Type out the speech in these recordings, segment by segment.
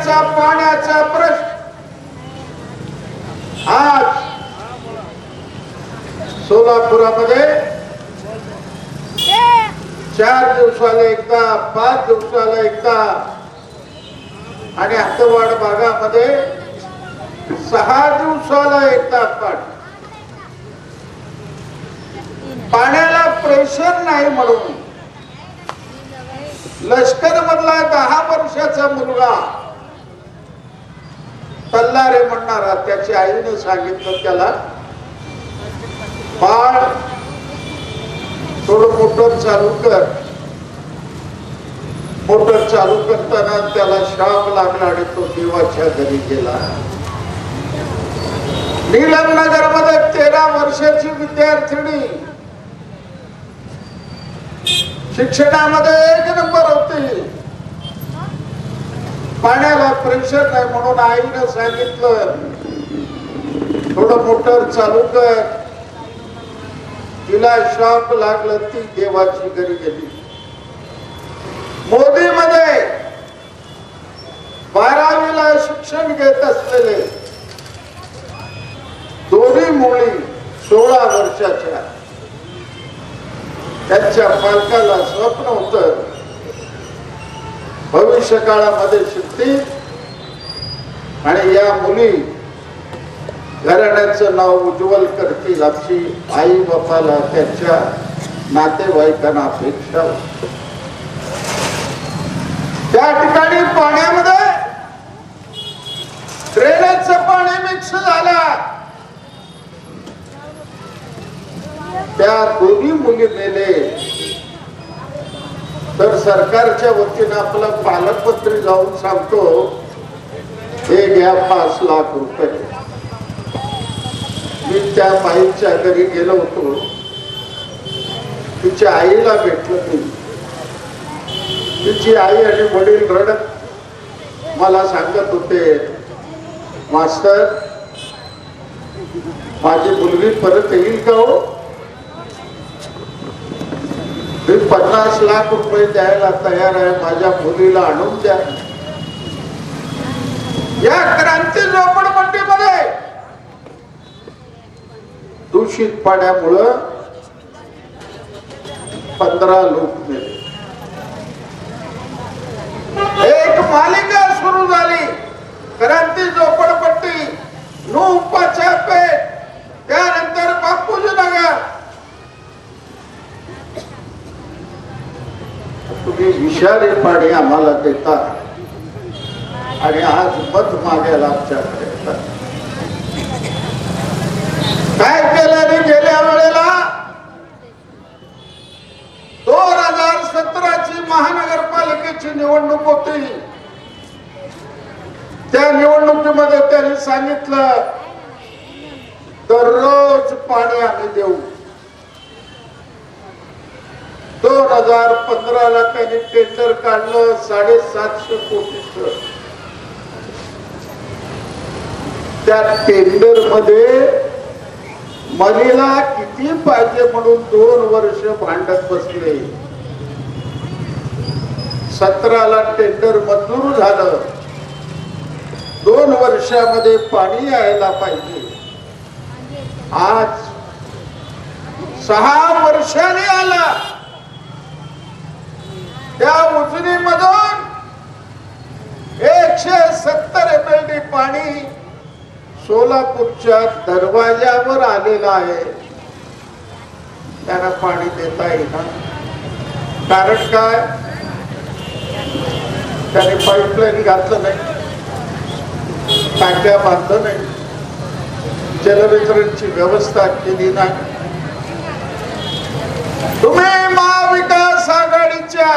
पिण्याच्या पाण्याचा प्रश्न आज सोलापुरामध्ये 4 दिवसाला एकदा 5 दिवसाला एकदा आणि हद्दवाढ भागामध्ये 6 दिवसाला एकदा पाण्याला प्रेशर नाही म्हणून लष्कर मधला 10 वर्षाचा मुलगा तल्लारे म्हणणारा त्याच्या आईने सांगितलं त्याला, बाळ थोडं मोटर चालू कर. मोटर चालू करताना त्याला शॉक लागला आणि तो देवाच्या घरी गेला. नीलमनगर मध्ये 13 वर्षाची विद्यार्थिनी शिक्षणामध्ये 1 नंबर होती. पाण्याला प्रेशर नाही म्हणून आईने सांगितलं थोडं मोटर चालू कर. तिला शॉक लागलं, ती देवाची घरी गेली. मोदी मध्ये 12वीला शिक्षण घेत असलेले दोन्ही मुली 16 वर्षाच्या, त्यांच्या पालकाला स्वप्न होतं भविष्य काळामध्ये शिकतील आणि या मुली घराण्याचं नाव उज्ज्वल करतील अशी आई बापाला त्यांच्या नातेवाईकांना अपेक्षा होती. त्या ठिकाणी पाण्यामध्ये ड्रेनेजचं पाणी मिक्स झालं. त्या दोन्ही मुली मेले. तर सरकारच्या वतीने आपला पालकमंत्री जाऊन सांगतो, हे घ्या 5 लाख रुपये. मी त्या बाईच्या घरी गेलो होतो, तिच्या आईला भेटलो. तिची आई आणि वडील रडत मला सांगत होते, मास्टर माझी मुलगी परत येईल का हो? मी 50 लाख रुपये द्यायला तयार आहे, माझ्या मुलीला आणून द्या. या क्रांती झोपडपट्टीमध्ये दूषित पाण्यामुळं 15 लोक मेले. एक मालिका सुरू झाली, क्रांती झोपडपट्टी, नूपाच्या पेठ, त्यानंतर बापूजी नगर. तुम्ही विषारी पाणी आम्हाला देता आणि आज मत मागायला आमच्याकडे येतात. काय केलं गेल्या वेळेला 2017ची महानगरपालिकेची निवडणूक होती. त्या निवडणुकीमध्ये त्यांनी सांगितलं दररोज पाणी आम्ही देऊ. 2015ला त्यांनी टेंडर काढलं 750 कोटीचं. त्या टेंडर मध्ये मनीला किती पाहिजे म्हणून 2 वर्ष भांडत बसले. 17ला टेंडर मंजूर झालं. 2 वर्षामध्ये पाणी यायला पाहिजे. आज 6 वर्षांनी आला. त्या उजनीमधून 170 MLD पाणी सोलापूरच्या दरवाजावर आलेलं आहे. त्यांना पाणी देता येणार. कारण काय? त्याने पाईपलाईन घातलं नाही, टाक्या बांधलं नाही, जलवितरणची व्यवस्था केली नाही. तुम्ही महाविकास आघाडीच्या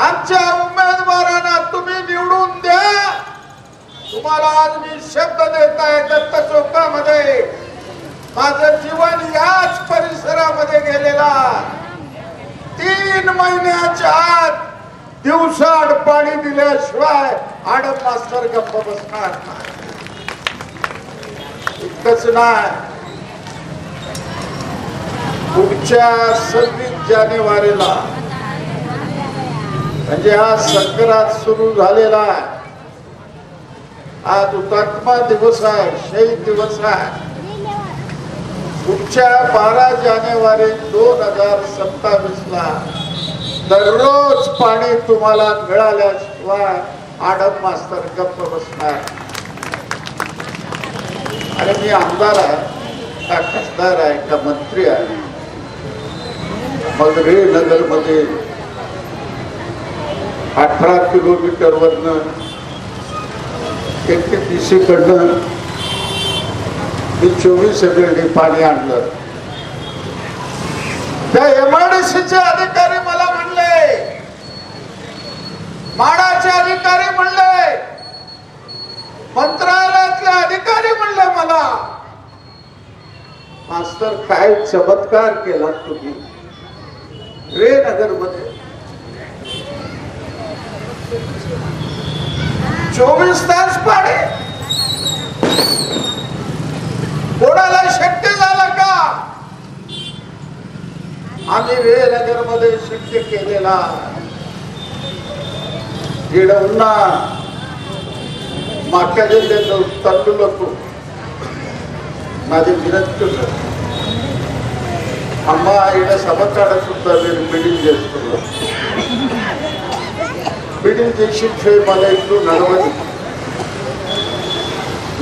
आमच्या उमेदवारांना तुम्ही निवडून द्या. तुम्हाला आज मी शब्द देत आहे, दत्त चौकामध्ये माझं जीवन याच परिसरामध्ये गेलेला. 3 महिन्याच्या आत दिवसाआड पाणी दिल्याशिवाय आडम मास्तर गप्प बसणार नाही. इतकंच नाही, पुढच्या 26 जानेवारीला म्हणजे हा संक्रांत सुरू झालेला आहे. आज हुतात्मा दिवस आहे, शहीद दिवस आहे. पुढच्या 12 जानेवारी 2027 ला दररोज पाणी तुम्हाला मिळाल्याशिवाय आडम मास्तर गप्प बसणार. आणि मी आमदार आहे का खासदार आहे का मंत्री आहे, मग रे नगर मध्ये 18 किलोमीटर वरनं KTPC कडनं मी 24 एप्रिल पाणी आणलं. त्या MIDCचे अधिकारी मला म्हणले, माडाचे अधिकारी म्हणले, मंत्रालयातले अधिकारी म्हणले मला, मास्तर काय चमत्कार केला तुम्ही रे नगर मध्ये. 24 तास पाणी कोणाला शक्य झालं का? आम्ही रे नगर मध्ये शक्य केलेला. उन्हा मागच्या जिल्ह्यात चाललो होतो, माझे विनंती आम्हा इकडे सभाकाळ सुद्धा बिल्डिंग घेतो. बिल्डिंग देखील खेळ मला इकडून नडवली.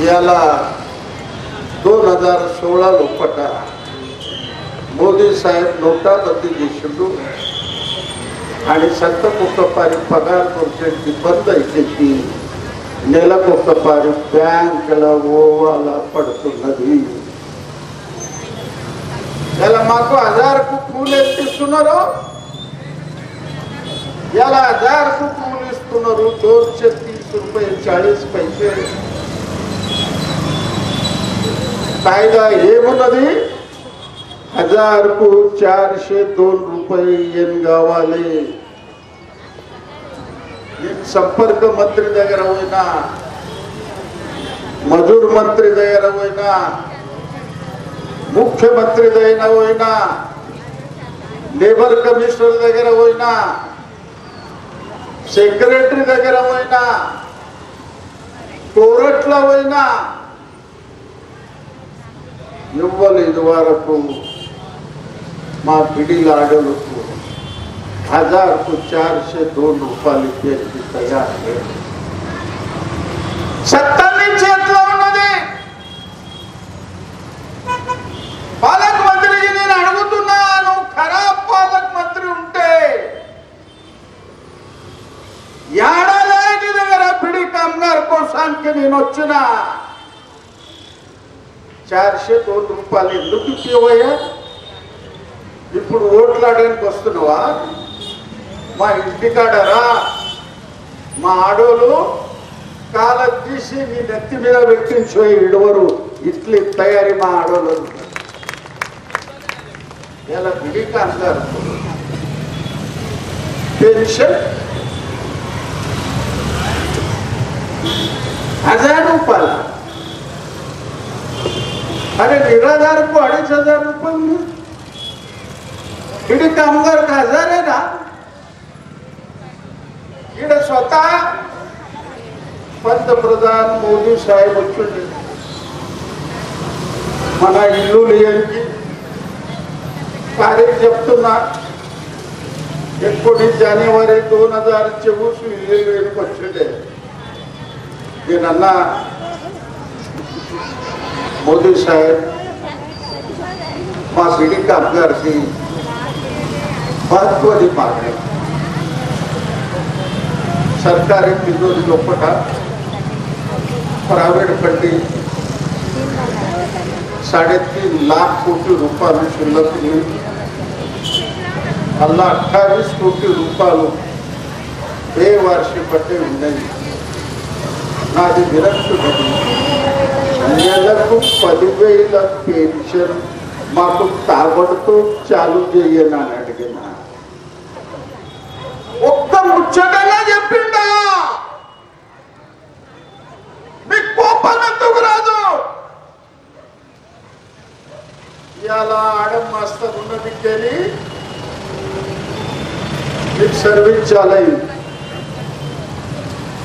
याला 2016 लोकपटा मोदी साहेब नोटाबंदी देशलो आणि संत कोकपारी पगार पर्सेंट बंद इथे नेला कोकपारी बँकला ओवाला पडतो नदी. त्याला मागो 1000 को फूल इस्तुनारो, याला 1000 को फूल इस्तुनारो 230 रुपये 40 पैसे कायदा हे म्हणली. 1000 को 402 रुपये येन गावाले. संपर्क मंत्री దగ్గర होईना, मजूर मंत्री దగ్గర होईना, मुख्यमंत्री దగ్గర होईना, लेबर कमिशनर దగ్గర होईना, सेक्रेटरी దగ్గర होईना, कोर्टला होईना. ఇవ్వలు ఇదివరకు మా పిడిలో అడలుకు 1000 को 402 रुपये इచ్చేసి తయారు. సత్తాన్ని చేతిలో ఉన్నది. పాలక మంత్రికి నేను అడుగుతున్నాను, ఖరాబ్ పాలక మంత్రి ఉంటే ఏడాది దగ్గర పిడి కామగారు కోసానికి నేను వచ్చిన 402 రూపాయలు ఎందుకు ఇవ్వయ్యా? ఇప్పుడు ఓట్లాడడానికి వస్తున్నావా? మా ఇంటికాడరా మా ఆడోలు కాల తీసి నీ నెత్తి మీద పెట్టించో ఇడవరు. ఇట్లి తయారీ మా ఆడోలు ఇలా బిడిక అంటారు. పెన్షన్ 1000 रुपये. अरे निराधार को 2500 रुपये. इडी कामगार 1000 आहे ना. इकडे स्वतः पंतप्रधान मोदी साहेब వచ్చి మన ఇల్లు లేనికి తారీఖు చెప్తున్నా. 19 जानेवारी 2024 ఇల్లు లేనికి వచ్చిండే. నేనన్నా मोदी साहेब మా బిడి కామగారికి महत्वाची मागणी. सरकारी तिजोरी लोपटा, प्रायव्हेट फंडिंग 3.5 लाख कोटी रुपये शिल्लक अल्ला 28 कोटी रुपये बेवार्षिक पट्टे ఉన్నాయి. నాది విరక్తి నెలకు 10,000 పెన్షన్ మాకు తాబడుతూ చాలు చేయని అడిగినా. ఒక్క ముచ్చటగా చెప్పిండా? మీకు కోపం ఎందుకు రాదు? ఇలా ఆడం మాస్టర్ ఉన్నదికెళ్ళి మీకు సర్వీస్ చాలైంది,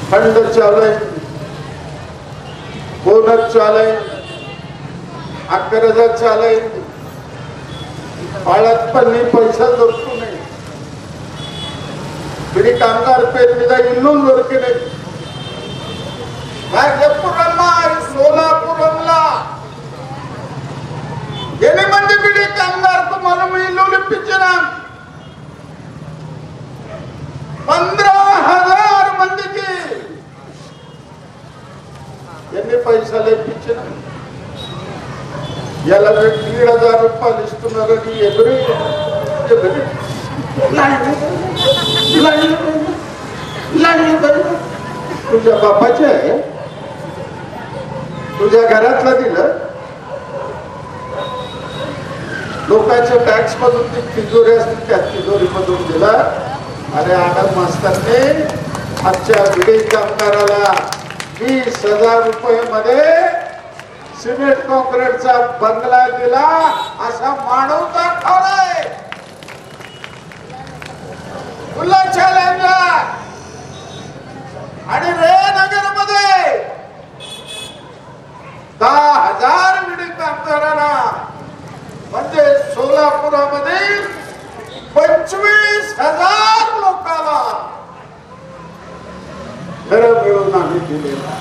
ఫండ్ చాలైంది, बोनस चालय, अकराचा चालय, पाळत पण नाही, पैसा जपतो नाही. बिडी कामगार पेरणीचा इल्लून लोरके नाही. सोलापूरला गेले म्हणजे बिडी कामगार तुम्हाला इल्लून पिचना 15,000 मंदिकी यांनी पैसा लय पिचना. याला 1,500 रुपये दिसणार तुझ्या बापाचे आहे, तुझ्या घरातला दिलं. लोकांच्या टॅक्स मधून ती तिजोरी असते त्या तिजोरी मधून दिला. अरे आनंद मास्तरने आजच्या बिडी कामगाराला 20,000 रुपये मध्ये सिमेंट कॉन्क्रीटचा बंगला दिला. असा मानव दाखवलाय. तुला चॅलेंज आणि रे नगर मध्ये 10,000 बिडी कामगारांना म्हणजे सोलापुरामध्ये 25,000 लोकांना घर मिळून आम्ही दिलेला.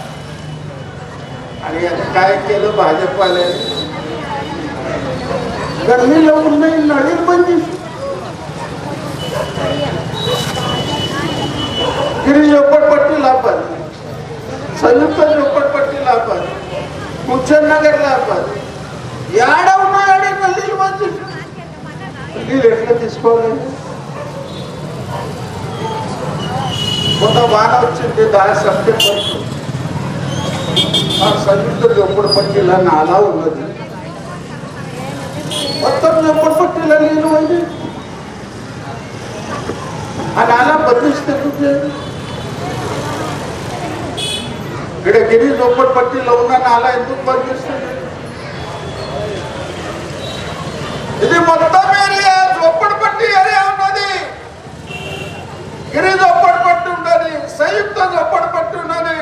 आणि याने काय केलं भाजपवाल्याने? गरमी लावून नाही, नळी बंदी. गिरी झोपडपट्टीला पण, संयुक्त झोपडपट्टीला पण, कुचनगरला पण याडवणारे नल्ली बंदी. लेटलं తీసుకోవాలి. కొంత వాన వచ్చింది 10 సెప్టెంబర్. ఆ సంయుక్త झोपडपट्टीला नाला ఉన్నది. మొత్తం झोपडपट्टीला నీళ్ళు ఉంది. ఆ నాలా బదిలిస్తే ఇక్కడ గిరి झोपडपट्टीలో ఉన్న నాలా ఎందుకు బదిలిస్తుంది? ఇది మొత్తం ఏరియా झोपडपट्टी ఏరియా ఉన్నది. గిరి झोपडपट्टी ఉన్నది, సంయుక్త झोपडपट्टी ఉన్నది,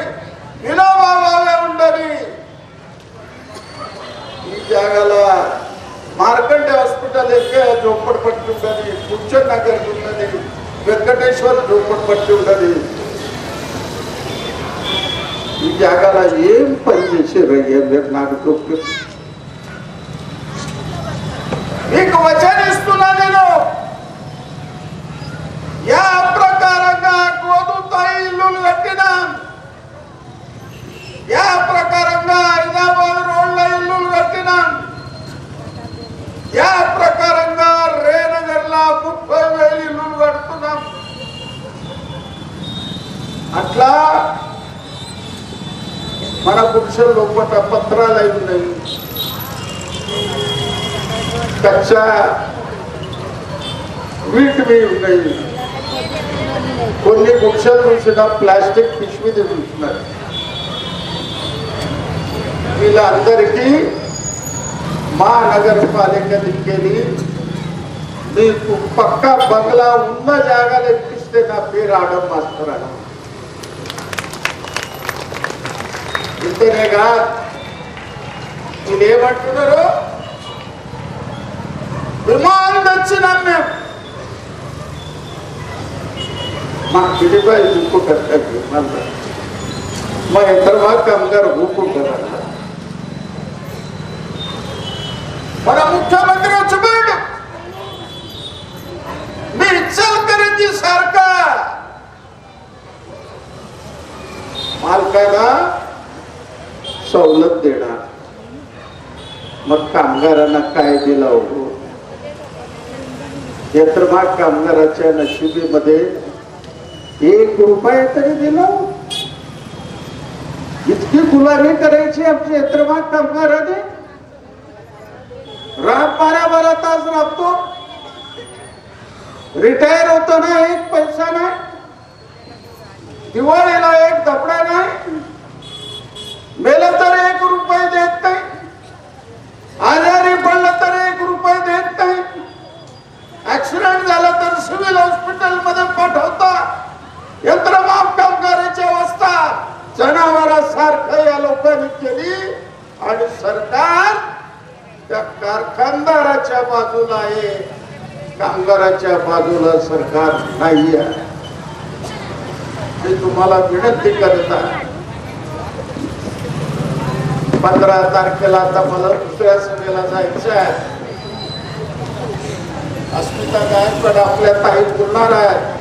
వినోబాబావే ఉన్నది. ఈ జాగాలో మార్కండే హాస్పిటల్ ఎక్కే झोपडपट्टी ఉన్నది, కుచ్చన్ నగర్ ఉన్నది, వెంకటేశ్వర झोपडपट्टी ఉన్నది. ఈ జాగాలో ఏం పని చేసారయ్యా మీరు? నాకు చెప్పు. మీకు వచన ఇస్తున్నా నేను. యా ప్రకారంగా గోధుతాయి ఇల్లులు కట్టినా, యా ప్రకారంగా హైదరాబాద్ రోడ్ల ఇల్లులు కట్టినా, యా ప్రకారంగా రేనగర్లా 30,000 ఇల్లులు కడుతున్నాం. అట్లా మన పురుషుల లోపల పత్రాలు అయి ఉన్నాయి. కచ్చా వీటివి ఉన్నాయి. కొన్ని గుడిసెలు చూసిన ప్లాస్టిక్ పిష్మి చూస్తున్నారు. వీళ్ళందరికీ మా నగరపాలిక దిక్కేది మీకు పక్కా బంగ్లా ఉన్న జాగాలు ఎక్కిస్తే నా పేరు ఆడం మాస్టర్ అని. ఇంతేనేగా వీళ్ళేమంటున్నారు? విమానం తెచ్చినాం మేము. మా గిరిపై ఊపుకుంటారు. మా ఇద్దరు మా కామగారు ఊపుకుంటారు. మన ముఖ్యమంత్రి వచ్చి పోయాడు. మీ इचलकरंजी सारखा मालकाला सवलत देणार. मग कामगारांना काय दिला हो? यंत्रमाग कामगाराच्या नशिबीमध्ये 1 रुपया तरी दिला. इतकी गुलामी करायची आमच्या यंत्रमाग कामगाराने. रात 12-12 तास राबतो, रिटायर होताना 1 पैसा नाही, दिवाळीला 1 धपडा नाही, मेलं तर 1 रुपये देत नाही, आजारी पडलं तर 1 रुपये देत नाही, ऍक्सिडेंट झाला तर सिव्हिल हॉस्पिटल मध्ये पाठवता. यंत्रमाग कामगाराची अवस्था जनावरासारखं या लोक लोकांनी केली आणि सरकार त्या कारखानदाराच्या बाजूला आहे, कामगाराच्या बाजूला सरकार नाही आहे. मी तुम्हाला विनंती करत आहे, 15 तारखेला आता मला दुसऱ्या सभेला जायचं आहे. अस्मिता गायकवाड आपल्या ताई बोलणार आहे.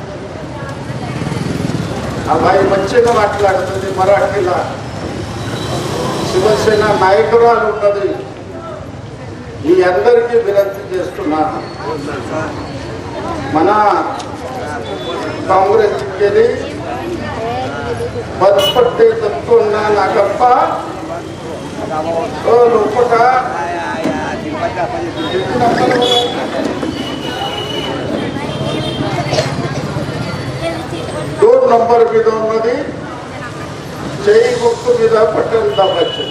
भाई बच्चे वाटला मराठीला शिवसेना నాయకురాలు ఉన్నది. ఈ అందరికీ వినతి చేస్తున్నా, మన కాంగ్రెస్ కెళ్ళి బతుపట్టే తప్పున్న నాగప్ప లోపట 2 नंबर మీద ఉన్నది. చేయి గుర్తు మీద బటన్ దాబచ్చు.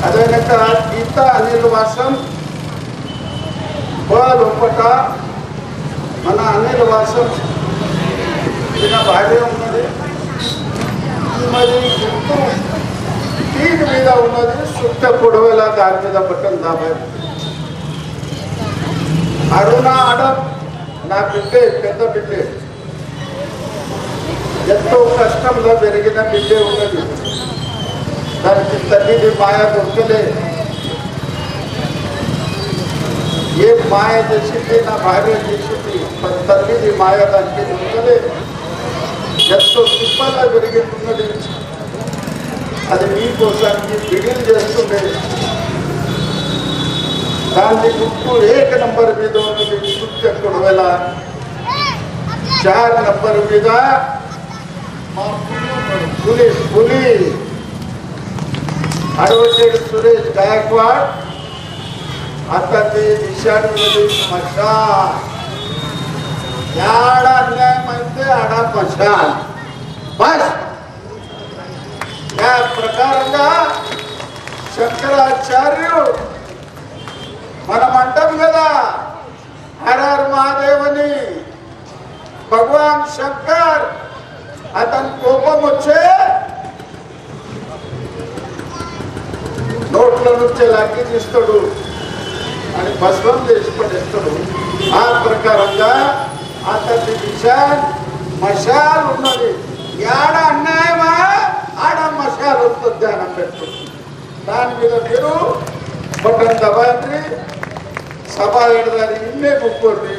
అదేనక గీతా అనిల్ వాసం లోపట మన అనిల్ వాసం ఈయన భార్య ఉన్నది. మరి గుర్తు 3 మీద ఉన్నది. సుట్ట పొడవేల దాని మీద బటన్ దాబాలి. అరుణ ఆడం నా బిడ్డే, పెద్ద బిడ్డే, ఎంతో కష్టంలో పెరిగిన బిడ్డే ఉన్నది. దానికి తల్లిది మాయ దొరకలే. ఏ మాయ చేసింది నా భార్య చేసింది, తల్లిది మాయ దానికి దొరకలే. ఎంతో తిప్పలా పెరిగితున్నది. అది మీకోసానికి బిగిల్ చేస్తుంది. దాన్ని గుర్తు 1 నంబర్ మీద ఉన్నది. సుత్య కొడవల 4 నంబర్ మీద పులి అడ్వకేట్ సురేష్ గాయక్వాడ్. అతని విషయాన్ని మషాన్ యాడ అన్యాయం అయితే ఆడ మషాన్ బస్. या ప్రకారంగా శంకరాచార్యుడు మనం అంటాం కదా, హర హర మహాదేవ్ అని. భగవాన్ శంకర్ అతని కోపం వచ్చే నోట్ల నుంచి లగ్గి తీస్తాడు అని భస్మం చేసి పడేస్తాడు. ఆ ప్రకారంగా అతని విషయాన్ మషాల్ ఉన్నది. యాడ అన్యాయమా ఆడ మషాల్ వస్తుంది. ధ్యానం పెట్టుకుంది. దాని మీద మీరు బటన్ దబాయండి. సభ ఎడదారి ఇన్నే కూర్చోండి.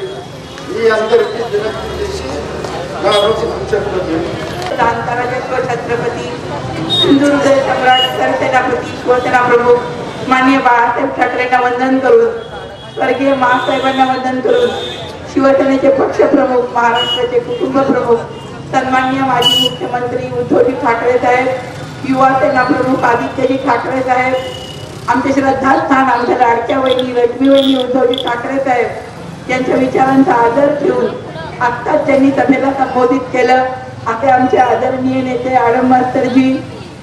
ఈ అందరికీ వినతి చేసి నా రోజు చెప్తుంది. छत्रपती हिंदू हृदय सम्राट सरसेनापती शिवसेना प्रमुख माननीय बाळासाहेब ठाकरेंना वंदन करून, स्वर्गीय मासाहेबांना वंदन करून, शिवसेनेचे पक्षप्रमुख, महाराष्ट्राचे कुटुंब प्रमुख, सन्माननीय माजी मुख्यमंत्री उद्धवजी ठाकरे साहेब, युवा सेना प्रमुख आदित्यजी ठाकरे साहेब, आमचे श्रद्धास्थान आमच्या लाडक्या वहिनी रश्मी वहिनी उद्धवजी ठाकरे साहेब यांच्या विचारांचा आदर ठेवून आत्ताच त्यांनी सभेला संबोधित केलं. असे आमचे आदरणीय नेते आडम मास्तरजी,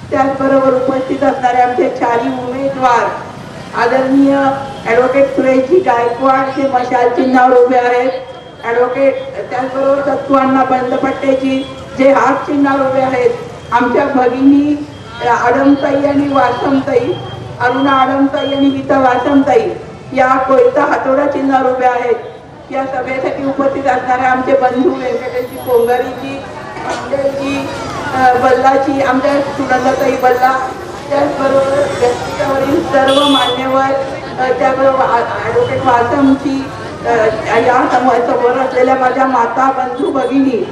त्याचबरोबर उपस्थित असणारे आमचे 4 उमेदवार आदरणीय ॲडव्होकेट सुरेशजी गायकवाड जे मशाल चिन्हावर उभे आहेत, ॲडव्होकेट त्याचबरोबर सत्तूअण्णा बंदपट्टेजी जे हात चिन्हावर उभे आहेत, आमच्या भगिनी आडमताई आणि वासमताई, अरुणा आडमताई आणि गीता वासमताई या कोयता हातोडा चिन्हावर उभे आहेत. या सभेसाठी उपस्थित असणारे आमचे बंधू व्यंकटेशजी कोंगारीजी, अंजलजी बल्लाची, आमच्या सुनंदाताई बल्ला, त्याचबरोबर व्यासपीठावरील सर्व मान्यवर, त्याबरोबर ॲडव्होकेट वासमची, या समोर असलेल्या माझ्या माता बंधू भगिनी.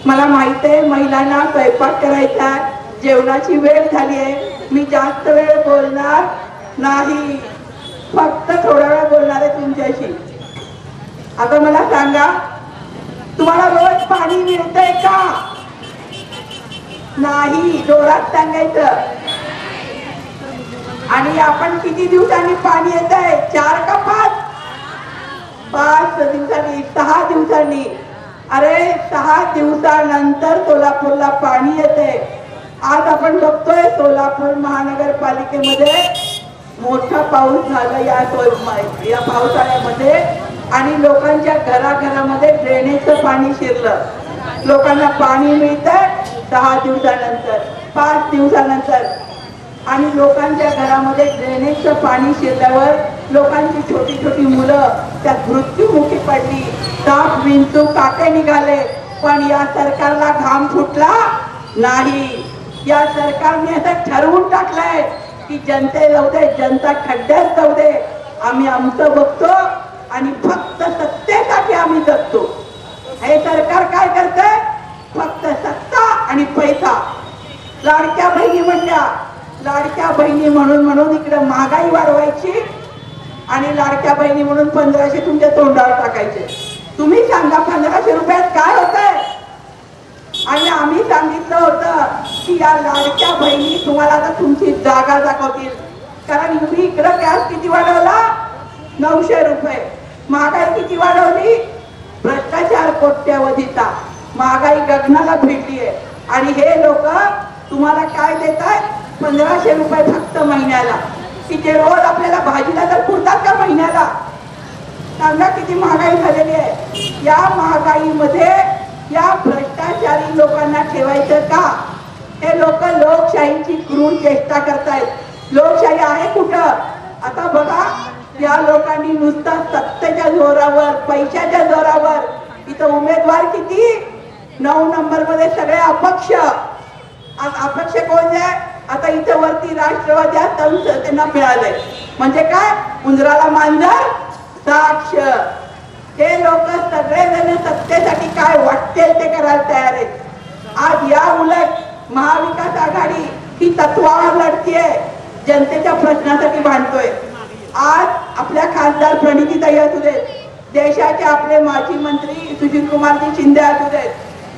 मला माहिती आहे महिलांना स्वयंपाक करायचा, जेवणाची वेळ झाली आहे. मी जास्त वेळ बोलणार नाही, फक्त थोडा वेळ बोलणार आहे तुमच्याशी. आता मला सांगा, तुम्हाला रोज पाणी मिळतंय का? नाही, जोरात सांगायचं. आणि आपण किती दिवसांनी पाणी येत आहे? 4 का 5? 5 दिवसांनी, 6 दिवसांनी. अरे 6 दिवसानंतर सोलापूरला पाणी येते. आज आपण बघतोय सोलापूर महानगरपालिकेमध्ये मोठा पाऊस झाला या पावसाळ्यामध्ये आणि लोकांच्या घराघरामध्ये ड्रेनेजचं पाणी शिरलं. लोकांना पाणी मिळतं 6 दिवसानंतर, 5 दिवसानंतर. आणि लोकांच्या घरामध्ये ड्रेनेजचं पाणी शिरल्यावर लोकांची छोटी छोटी मुलं त्यात मृत्युमुखी पडली, साप विंचू काटे निघाले, पण या सरकारला घाम फुटला नाही. या सरकारने असं ठरवून टाकलंय की जनते जाऊ दे, जनता खड्ड्यात जाऊ दे, आम्ही आमचं बघतो आणि फक्त सत्तेसाठी आम्ही जगतो. हे सरकार काय करतंय? फक्त सत्ता आणि पैसा. लाडक्या बहिणी म्हणल्या, लाडक्या बहिणी म्हणून इकडे महागाई वाढवायची आणि लाडक्या बहिणी म्हणून 1500 तुमच्या तोंडावर टाकायचे. तुम्ही सांगा 1500 रुपयात काय होतंय? आणि आम्ही सांगितलं होतं की या लाडक्या बहिणी तुम्हाला आता तुमची जागा दाखवतील. कारण तुम्ही इकडं गॅस किती वाढवला? 900 रुपये. महागाई किती वाढवली? भ्रष्टाचार कोट्यावधीचा. महागाई गगनाला भिडली आहे आणि हे लोक तुम्हाला काय देत आहेत? 1500 रुपये फक्त महिन्याला. की ते रोज आपल्याला भाजीला तर पुरतात का महिन्याला? सांगा किती महागाई झालेली आहे. या महागाईमध्ये या भ्रष्टाचारी लोकांना ठेवायचं का? हे लोक लोकशाहीची क्रूर चेष्टा करतायत. लोकशाही आहे कुठं? आता बघा, या लोकांनी नुसता सत्तेच्या जोरावर, पैशाच्या जोरावर, इथं उमेदवार किती? 9 नंबर मध्ये सगळे अपक्ष. अपक्ष कोण आहे? आता इथं वरती राष्ट्रवादी त्यांना मिळालंय. म्हणजे काय? उंदराला मांजर साक्ष. हे लोक सगळेजण सत्तेसाठी काय वाटते ते करायला तयार आहेत. आज या उलट महाविकास आघाडी ही तत्वावर लढतीये, जनतेच्या प्रश्नासाठी भांडतोय. आज आपल्या खासदार प्रणितीताई असू देत, देशाचे आपले माजी मंत्री सुशीलकुमारजी शिंदे असू देत,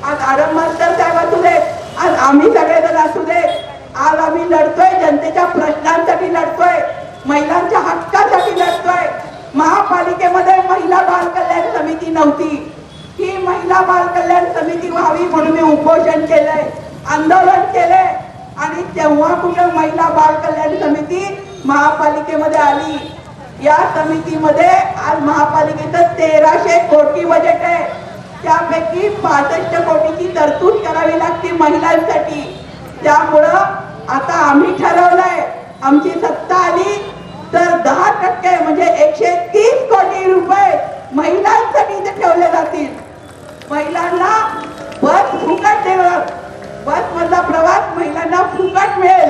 आज आडम मास्तर साहेब असू देत, आज आम्ही सगळेजण असू देत, आज आम्ही लढतोय, जनतेच्या प्रश्नांसाठी लढतोय, महिलांच्या हक्कासाठी लढतोय. महापालिकेमध्ये महिला बाल कल्याण समिती नव्हती. ही महिला बाल कल्याण समिती व्हावी म्हणून मी उपोषण केलंय, आंदोलन केलंय आणि तेव्हा कुठं महिला बाल कल्याण समिती महापालिकेमध्ये आली. या समितीमध्ये आज महापालिकेचं 1300 कोटी बजेट आहे. त्यापैकी 65 कोटीची तरतूद करावी लागते महिलांसाठी. त्यामुळं आता आम्ही ठरवलंय, आमची सत्ता आली तर 10% म्हणजे 130 कोटी रुपये महिलांसाठी इथे ठेवले जातील. महिलांना बस फुकट देणार, बस मधला प्रवास महिलांना फुकट मिळेल.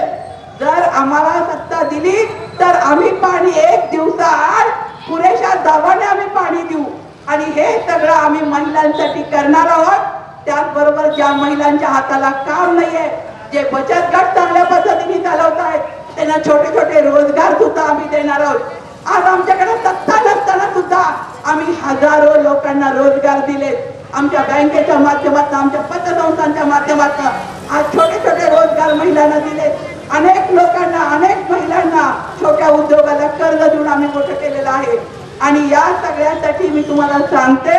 जर आम्हाला सत्ता दिली तर आम्ही पाणी 1 दिवसाआड पुरेशा दाबाने आम्ही पाणी देऊ आणि हे सगळं आम्ही महिलांसाठी करणार आहोत. त्याचबरोबर ज्या महिलांच्या हाताला काम नाहीये, जे बचत गट चांगल्या पद्धतीने चालवत आहेत, त्यांना छोटे छोटे रोजगार सुद्धा आम्ही देणार आहोत. आज आमच्याकडे सत्ता नसताना सुद्धा आम्ही हजारो लोकांना रोजगार दिले. आमच्या बँकेच्या माध्यमातून, आमच्या पतसंस्थांच्या माध्यमातून आज छोटे छोटे रोजगार महिलांना दिले. अनेक लोकांना, अनेक महिलांना छोट्या उद्योगाला कर्ज देऊन आम्ही मोठं केलेलं आहे. आणि या सगळ्यासाठी मी तुम्हाला सांगते,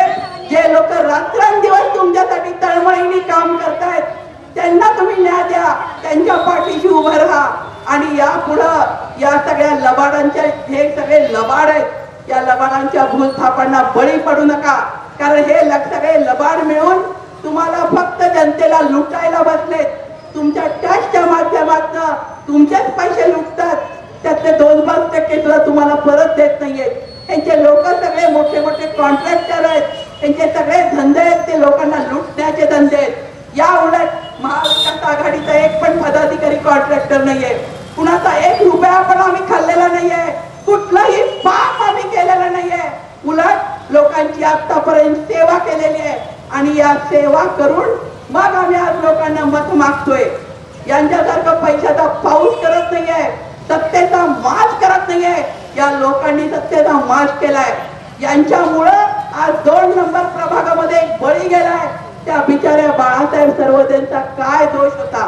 जे लोक रात्रंदिवस तुमच्यासाठी तळमळीने काम करतायत त्यांना तुम्ही न्याय द्या, त्यांच्या पाठीशी उभं राहा. आणि यापुढं या सगळ्या लबाडांच्या, हे सगळे लबाड आहेत, या लबाडांच्या भूलथापांना बळी पडू नका. कारण हे सगळे लबाड मिळून तुम्हाला फक्त जनतेला लुटायला बसलेत. तुमच्या टॅक्सच्या माध्यमातून तुमचेच पैसे लुटतात, त्यातले 2-5% सुद्धा तुम्हाला परत देत नाहीयेत. त्यांचे लोक सगळे मोठे मोठे कॉन्ट्रॅक्टर आहेत, त्यांचे सगळे धंदे आहेत, ते लोकांना लुटण्याचे धंदे आहेत. या उलट महाविकास आघाडीचा एक पण पदाधिकारी कॉन्ट्रॅक्टर नाहीये, कुणाचा 1 रुपया पण आम्ही खाल्लेला नाहीये, कुठलंही पाप आम्ही केलेलं नाहीये. उलट लोकांची आतापर्यंत सेवा केलेली आहे आणि या सेवा करून मग आम्ही आज लोकांना मत मागतोय. यांच्यासारखं पैशाचा पाऊस करत नाहीये, सत्तेचा माज करत नाहीये. या लोकांनी सत्तेचा माज केलाय. यांच्यामुळं आज 2 नंबर प्रभागामध्ये एक बळी गेलाय. त्या बिचाऱ्या बाळासाहेब सर्वोदयांचा काय दोष होता?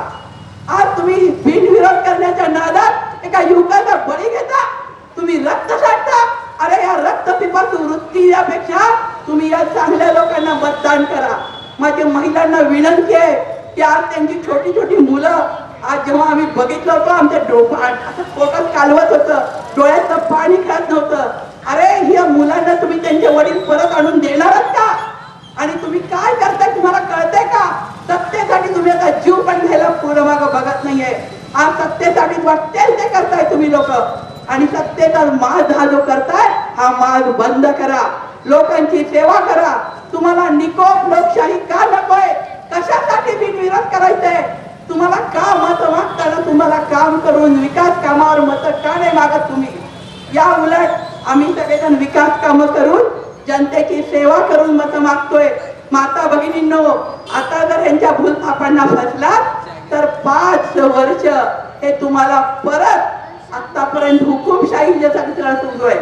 आज तुम्ही बिनविरोध करण्याच्या नादात एका युवकाचा बळी घेता, तुम्ही रक्त साठता. अरे या रक्तपिपासू वृत्ती यापेक्षा तुम्ही या चांगल्या लोकांना मतदान करा. माझ्या महिलांना विनंती आहे की आज त्यांची छोटी छोटी मुलं, आज जेव्हा आम्ही बघितलं होतं आमच्या असं पोटात कालवत होतं, डोळ्याचं पाणी खात नव्हतं. अरे या मुलांना तुम्ही त्यांचे वडील परत आणून देणारच का? आणि तुम्ही काय करताय तुम्हाला कळतंय का? सत्तेसाठी तुम्ही आता जीव पण घ्यायला पुढे मागं बघत नाहीये. आज सत्तेसाठी वाटते तुम्ही लोक, आणि सत्तेचा माज हा जो करताय हा माज बंद करा, लोकांची सेवा करा. तुम्हाला निकोप लोकशाही का नकोय? कशासाठी बिनविरोध करायचंय? तुम्हाला का मत मागताना तुम्हाला काम करून विकास कामावर मत का नाही मागत तुम्ही? या उलट आम्ही सगळेजण विकास कामं करून जनतेची सेवा करून मत मागतोय. माता भगिनींनो, आता जर यांच्या भूलथापांना फसलात तर 5 वर्ष हे तुम्हाला परत आतापर्यंत हुकुमशाही जे सगळं सुरू आहे,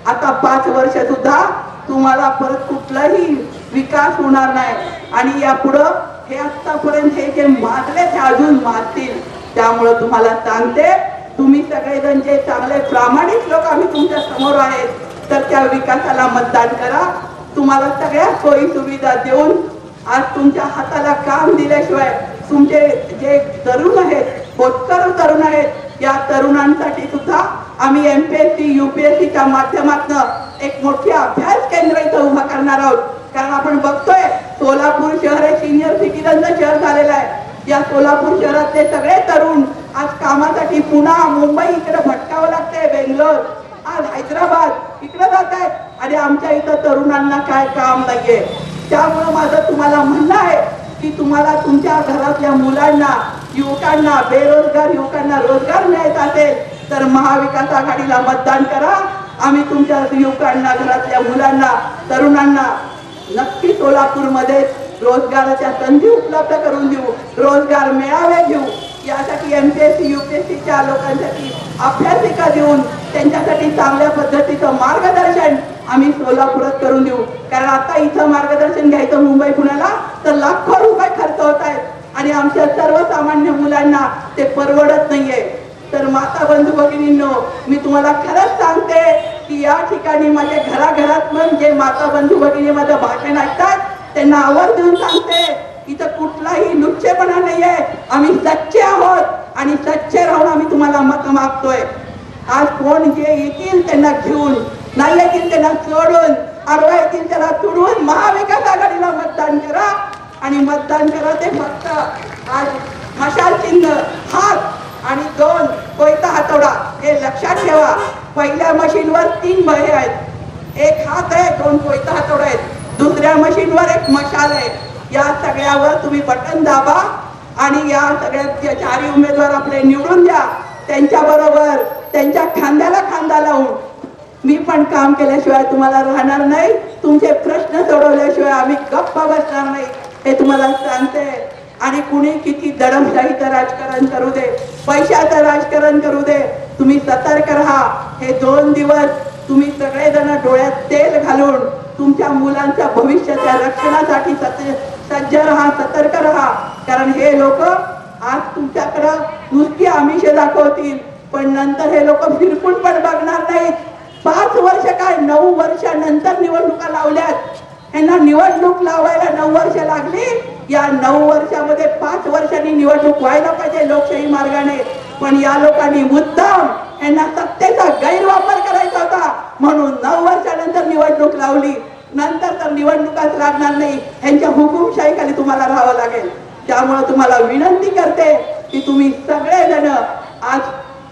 आता 5 वर्ष सुद्धा तुम्हाला परत कुठलाही विकास होणार नाही. आणि यापुढं हे आतापर्यंत हे जे माजले ते अजून माजतील. त्यामुळं तुम्हाला सांगते, तुम्ही सगळेजण जे चांगले प्रामाणिक लोक आम्ही तुमच्या समोर आहेत, तर त्या विकासाला मतदान करा. तुम्हाला सगळ्या सोयी सुविधा देऊन आज तुमच्या हाताला काम दिल्याशिवाय तुमचे जे तरुण आहेत, होतकरू तरुण आहेत, या तरुणांसाठी सुद्धा आम्ही MPSC UPSCच्या माध्यमातून एक मोठी अभ्यास केंद्र इथं उभा करणार आहोत. कारण आपण बघतोय सोलापूर शहर हे सिनियर सिटीजनचं शहर झालेलं आहे. या सोलापूर शहरातले सगळे तरुण आज कामासाठी पुणा मुंबई इकडे भटकावं लागतंय, बेंगलोर आज हैदराबाद इकडे जात आहेत, आणि आमच्या इथं तरुणांना काय काम नाहीये. त्यामुळं माझं तुम्हाला म्हणणं आहे की तुम्हाला तुमच्या घरातल्या मुलांना, युवकांना, बेरोजगार युवकांना रोजगार मिळत असेल तर महाविकास आघाडीला मतदान करा. आम्ही तुमच्या युवकांना, घरातल्या मुलांना, तरुणांना नक्की सोलापूरमध्ये रोजगाराच्या संधी उपलब्ध करून देऊ, रोजगार मेळावे घेऊ. यासाठी MPSC UPSCच्या लोकांसाठी अभ्यासिका देऊन त्यांच्यासाठी चांगल्या पद्धतीचं मार्गदर्शन आम्ही सोलापुरात करून देऊ. कारण आता इथं मार्गदर्शन घ्यायचं मुंबई पुण्याला तर लाखो रुपये खर्च होत आहेत, आणि आमच्या सर्वसामान्य मुलांना ते परवडत नाहीये. तर माता बंधू भगिनींनो, मी तुम्हाला खरंच सांगते की या ठिकाणी माझे घराघरात जे माता बंधू भगिनी माझं भाषण ऐकतात त्यांना आवाज देऊन सांगते, इथं कुठलाही लुच्चेपणा नाहीये. आम्ही सच्चे आहोत आणि सच्चे राहून आम्ही तुम्हाला मत मागतोय. आज कोण जे येतील त्यांना घेऊन, नाही येतील त्यांना सोडून, आडवा येतील त्याला तुडवून महाविकास आघाडीला मतदान करा. आणि मतदान करा ते फक्त आज मशाल चिन्ह, हात आणि 2 कोयता हातोडा हे लक्षात ठेवा. पहिल्या मशीनवर 3 बहे आहेत, 1 हात आहे, 2 कोयता हातोडा आहेत. दुसऱ्या मशीनवर 1 मशाल आहे. या सगळ्यावर तुम्ही बटन दाबा आणि या सगळ्या 4 उमेदवार आपले निवडून द्या. त्यांच्या बरोबर त्यांच्या खांद्याला खांदा लावून मी पण काम केल्याशिवाय तुम्हाला राहणार नाही. तुमचे प्रश्न सोडवल्याशिवाय आम्ही गप्प बसणार नाही, हे तुम्हाला सांगते. आणि कुणी किती दडपशाहीचं राजकारण करू दे, पैशाचं राजकारण करू दे, तुम्ही सतर्क राहा. हे 2 दिवस तुम्ही सगळेजण डोळ्यात तेल घालून तुमच्या मुलांच्या भविष्याच्या रक्षणासाठी सज्ज राहा, सतर्क राहा. कारण हे लोक आज तुमच्याकडं नुसती आमिष दाखवतील, पण नंतर हे लोक फिरकून पण बघणार नाहीत. 5 वर्ष काय, 9 वर्षानंतर निवडणुका लावल्यात. यांना निवडणूक लावायला 9 वर्ष लागली. या 9 वर्षामध्ये 5 वर्षांनी निवडणूक व्हायला पाहिजे लोकशाही मार्गाने. पण या लोकांनी मुद्दाम यांना सत्तेचा गैरवापर करायचा होता म्हणून 9 वर्षानंतर निवडणूक लावली. नंतर तर निवडणुकाच लागणार नाही, यांच्या हुकुमशाहीखाली तुम्हाला राहावं लागेल. त्यामुळे तुम्हाला विनंती करते की तुम्ही सगळेजण आज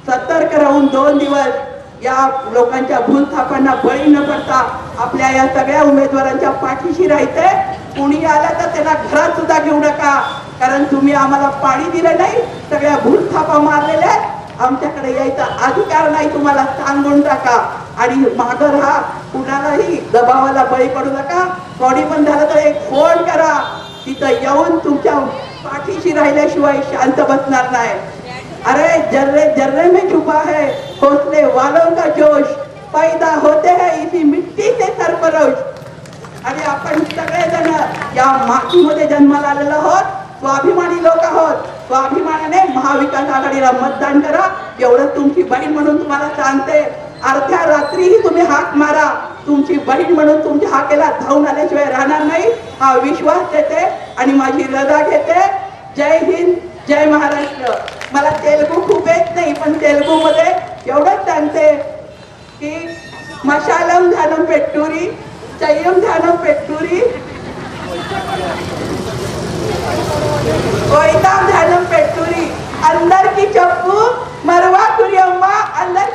सतर्क राहून 2 दिवस या लोकांच्या भूलथापांना बळी न पडता आपल्या या सगळ्या उमेदवारांच्या पाठीशी राहायचे. कुणी आलं तर त्यांना घरात सुद्धा घेऊ नका, कारण तुम्ही आम्हाला पाणी दिलं नाही, सगळ्या भूलथापा मारलेल्या आहेत. आमच्याकडे यायचा अधिकार नाही, तुम्हाला सांगून टाका. आणि मागं राहा, कुणालाही दबावाला बळी पडू नका. कोणी पण झालं तर एक फोन करा, तिथं येऊन तुमच्या पाठीशी राहिल्याशिवाय शांत बसणार नाही. अरे जर्रे जर्रे में छुपा है हौसले वालों का जोश, पैदा होते हैं इसी मिट्टी से सरफरोश. आणि आपण सगळेजण या मातीमध्ये जन्माला आलेलो आहोत, स्वाभिमानी लोक आहोत. स्वाभिमानाने महाविकास आघाडीला मतदान करा, एवढं तुमची बहीण म्हणून तुम्हाला सांगते. अर्ध्या रात्रीही तुम्ही हाक मारा, तुमची बहीण म्हणून तुमच्या हाकेला धावून आल्याशिवाय राहणार नाही, हा विश्वास देते आणि माझी रजा घेते. जय हिंद, जय महाराष्ट्र. मला तेलुगू खूप येत नाही, पण तेलुगू मध्ये एवढंच सांगते की मशालम ध्यानम पेट्टुरी, चय्यम ध्यानम पेट्टुरी, कोयताम ध्यानम पेट्टुरी, अंदर की चप्पू मरवा कुरियम्मा, अंदर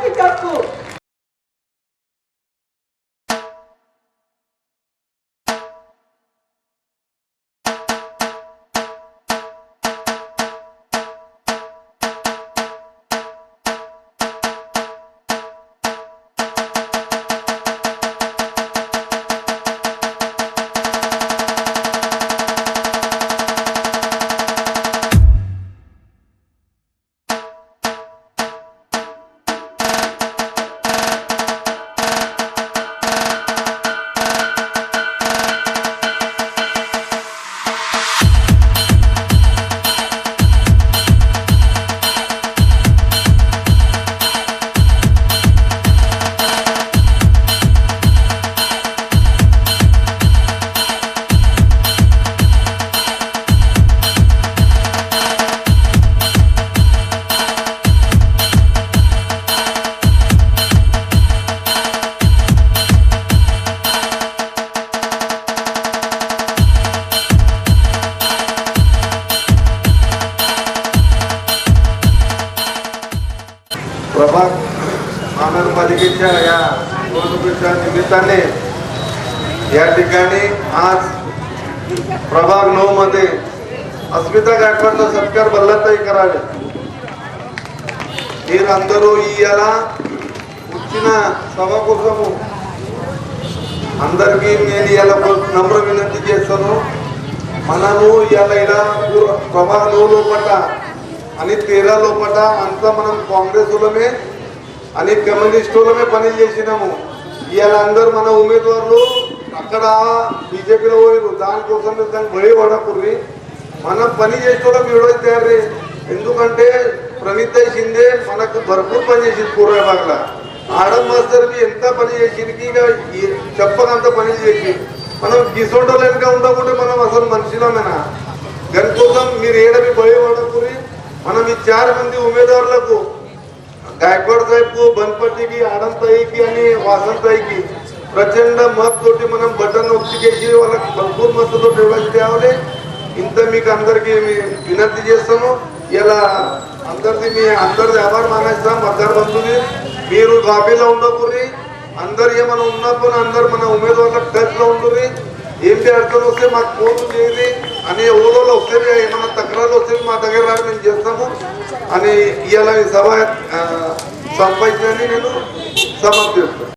महापालिकेच्या या निवडणुकीच्या निमित्ताने या ठिकाणी आज प्रभाग 9 मध्ये अस्मिता गायकवाडचा सत्कार बल्लाताई करावे మీరు అందరూ ఇవాళ వచ్చిన సభ కోసము అందరికీ నేను ఇవాళ నమ్ర వినంతి చేస్తాను. మనము ఇవాళ ఇలా ప్రభాగ్ 9 లోపట అని 13 లోపట అంతా మనం కాంగ్రెస్ వాళ్ళమే అని కమ్యూనిస్ట్ వాళ్ళమే పని చేసినాము. ఇవాళ అందరు మన ఉమ్మేదవారులు అక్కడ బీజేపీలో పోయారు. దానికోసం దానికి భయపడకూర్రి. మనం పని చేసేవాళ్ళం ఎవడో తయారు. ఎందుకంటే ప్రణీతాయ్ షిందే మనకు భర్పూర్ పని చేసింది పూర్వభాగంలో. ఆడం మాస్టర్కి ఎంత పని చేసింది చెప్పకంత పని చేసి మనం గిసోటోలుగా ఉండకుంటే మనం అసలు మనుషులమేనా. దానికోసం మీరు ఏడవి భయపడకూరి. మనం ఈ 4 మంది ఉమ్మేదారులకు गायकवाड साहेब को बनपट्टी की आनंदताई की आणि वासंताई प्रचंड मत तोटी మనం బటన్ నొక్కి చేసి వాళ్ళకి భర్పూర్ మద్దతు ఇవ్వాలి. ఇంత మీకు అందరికీ వినతి చేస్తాను. ఇలా అందరిది ఆभार మానేస్తాం. మద్దతు బంధువులు మీరు కాపీలో ఉండకూరి. అందరు ఏమైనా ఉన్నప్పుడు అందరు మన ఉమ్మేదవాళ్ళకి టచ్ లో ఉండుర్రి. ఏంటి అర్థం వస్తే మాకు ఫోన్ చేయాలి అని ఊళ్ళో వస్తే ఏమైనా తక్రాలు వస్తే మా దగ్గర రాని మేము చేస్తాము అని ఇవాళ సభ సంపాదించని నేను సమర్థిస్తాను.